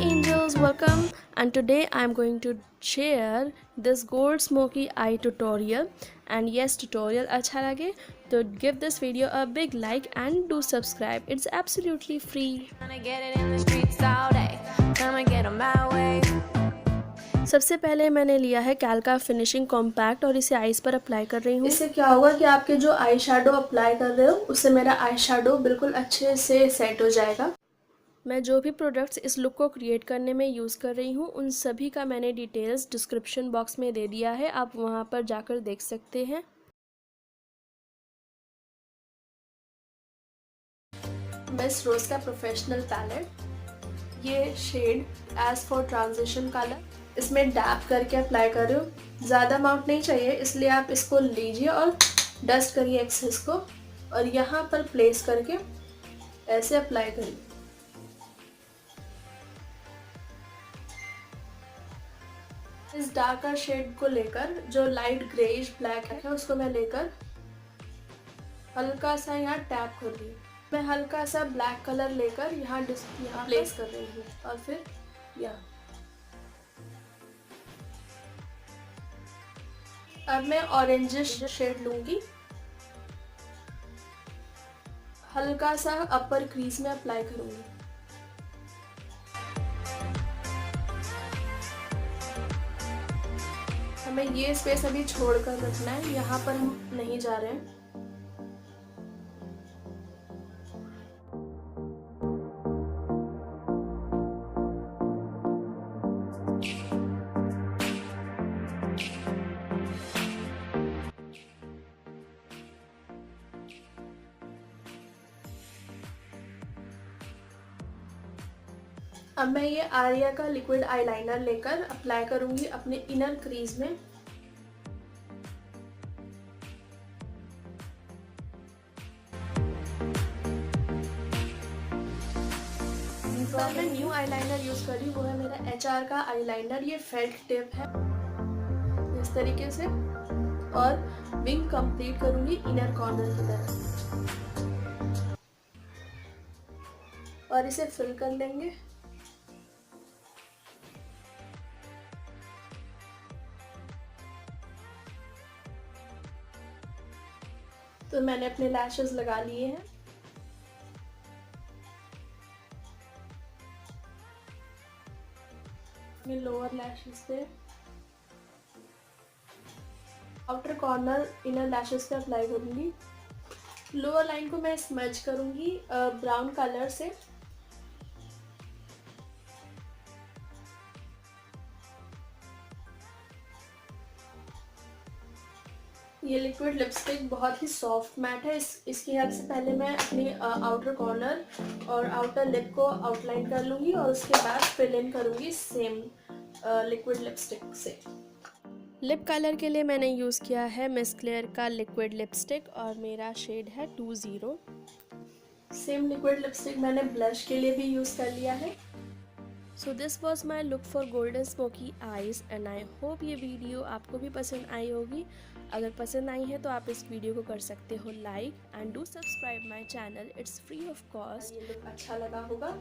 Angels, welcome, and today I'm going to share this gold smoky eye tutorial. And yes, tutorial अच्छा लगे तो give this video a big like and do subscribe. It's absolutely free. सबसे पहले मैंने लिया है C.A.L का finishing compact और इसे आईज पर अप्लाई कर रही हूँ। इससे क्या होगा कि आपके जो आई शेडो अप्लाई कर रहे हो उससे मेरा आई शेडो बिल्कुल अच्छे से सेट हो जाएगा। मैं जो भी प्रोडक्ट्स इस लुक को क्रिएट करने में यूज़ कर रही हूँ उन सभी का मैंने डिटेल्स डिस्क्रिप्शन बॉक्स में दे दिया है, आप वहाँ पर जाकर देख सकते हैं। मिस रोज का प्रोफेशनल पैलेट, ये shade as for transition colour, इसमें डैप करके अप्लाई कर रही हूँ। ज़्यादा अमाउंट नहीं चाहिए इसलिए आप इसको लीजिए और डस्ट करिए एक्सेस को और यहाँ पर प्लेस करके ऐसे अप्लाई करिए। इस डार्कर शेड को लेकर जो लाइट ग्रेइश ब्लैक है उसको मैं लेकर हल्का सा यहाँ टैप कर रही हूँ। मैं हल्का सा ब्लैक कलर लेकर यहाँ प्लेस कर रही हूँ और फिर यहाँ। अब मैं ऑरेंजिश शेड लूंगी, हल्का सा अपर क्रीज में अप्लाई करूंगी। हमें ये स्पेस अभी छोड़कर रखना है, यहाँ पर हम नहीं जा रहे हैं। अब मैं ये आर्या का लिक्विड आईलाइनर लेकर अप्लाई करूंगी अपने इनर क्रीज में। तो मैं न्यू आईलाइनर यूज कर रही हूँ, वो है मेरा HR का आईलाइनर। ये फेल्ट टिप है इस तरीके से और विंग कंप्लीट करूंगी इनर कॉर्नर की तरफ और इसे फिल कर लेंगे। तो मैंने अपने लैशेस लगा लिए हैं। मैं लोअर लैशेस पे, आउटर कॉर्नर इनर लैशेस पे अप्लाई करूंगी। लोअर लाइन को मैं स्मज करूंगी ब्राउन कलर से। ये लिक्विड लिपस्टिक बहुत ही सॉफ्ट मैट है, इसकी हेल्प से पहले मैं अपनी आउटर कॉर्नर और आउटर लिप को आउटलाइन कर लूँगी और उसके बाद फिल इन करूँगी सेम लिक्विड लिपस्टिक से। लिप कलर के लिए मैंने यूज़ किया है मिस क्लेयर का लिक्विड लिपस्टिक और मेरा शेड है 20। सेम लिक्विड लिपस्टिक मैंने ब्लश के लिए भी यूज़ कर लिया है। So this was my look for golden smoky eyes and I hope ये वीडियो आपको भी पसंद आई होगी। अगर पसंद आई है तो आप इस वीडियो को कर सकते हो like and do subscribe my channel, it's free of cost. ये लुक अच्छा लगा होगा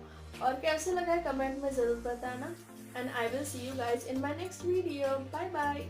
और कैसे लगा है कमेंट में ज़रूर बताना and I will see you guys in my next video. Bye bye.